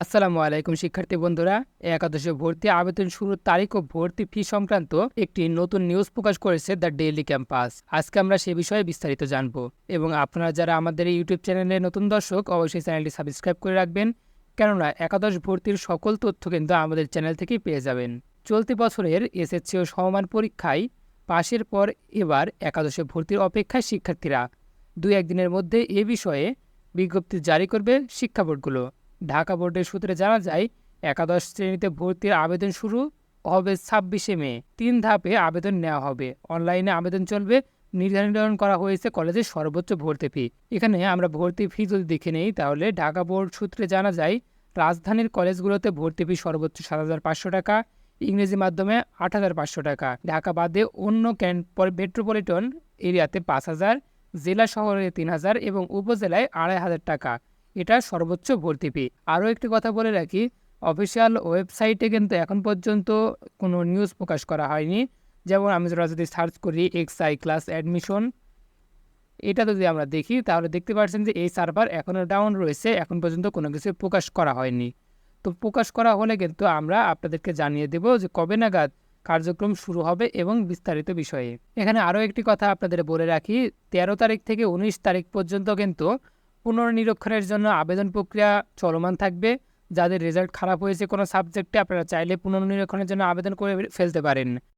আসসালামু আলাইকুম শিক্ষার্থী বন্ধুরা। একাদশে ভর্তি আবেদন শুরুর তারিখ ও ভর্তি ফি সংক্রান্ত একটি নতুন নিউজ প্রকাশ করেছে দ্য ডেইলি ক্যাম্পাস। আজকে আমরা সে বিষয়ে বিস্তারিত জানব এবং আপনারা যারা আমাদের এই ইউটিউব চ্যানেলে নতুন দর্শক অবশ্যই চ্যানেলটি সাবস্ক্রাইব করে রাখবেন, কেননা একাদশ ভর্তির সকল তথ্য কিন্তু আমাদের চ্যানেল থেকেই পেয়ে যাবেন। চলতি বছরের এসএসসি ও সমমান পরীক্ষায় পাশের পর এবার একাদশে ভর্তির অপেক্ষায় শিক্ষার্থীরা 2-1 দিনের মধ্যে এ বিষয়ে বিজ্ঞপ্তি জারি করবে শিক্ষা বোর্ডগুলো। ঢাকা বোর্ডের সূত্রে জানা যায়, একাদশ শ্রেণীতে ভর্তির আবেদন শুরু হবে 26শে মে। 3 ধাপে আবেদন নেওয়া হবে। অনলাইনে আবেদন চলবে। নির্ধারণ করা হয়েছে কলেজের সর্বোচ্চ ভর্তি ফি। এখানে আমরা ভর্তি ফি যদি দেখে নেই, তাহলে ঢাকা বোর্ড সূত্রে জানা যায়, রাজধানীর কলেজগুলোতে ভর্তি ফি সর্বোচ্চ 7,500 টাকা, ইংরেজি মাধ্যমে 8,500 টাকা। ঢাকা বাদে অন্য মেট্রোপলিটন এরিয়াতে 5,000, জেলা শহরে 3,000 এবং উপজেলায় 2,500 টাকা। এটা সর্বোচ্চ ভর্তি ফি। আরও একটি কথা বলে রাখি, অফিসিয়াল ওয়েবসাইটে কিন্তু এখন পর্যন্ত কোনো নিউজ প্রকাশ করা হয়নি। যেমন আমরা যদি সার্চ করি এক্সআই ক্লাস অ্যাডমিশন, এটা যদি আমরা দেখি তাহলে দেখতে পাচ্ছেন যে এই সার্ভার এখনও ডাউন রয়েছে, এখন পর্যন্ত কোনো কিছু প্রকাশ করা হয়নি। তো প্রকাশ করা হলে কিন্তু আমরা আপনাদেরকে জানিয়ে দেব যে কবে নাগাদ কার্যক্রম শুরু হবে এবং বিস্তারিত বিষয়ে। এখানে আরও একটি কথা আপনাদের বলে রাখি, 13 তারিখ থেকে 19 তারিখ পর্যন্ত কিন্তু পুনর্নিরীক্ষণের জন্য আবেদন প্রক্রিয়া চলমান থাকবে। যাদের রেজাল্ট খারাপ হয়েছে কোনো সাবজেক্টে, আপনারা চাইলে পুনর্নিরীক্ষণের জন্য আবেদন করে ফেলতে পারেন।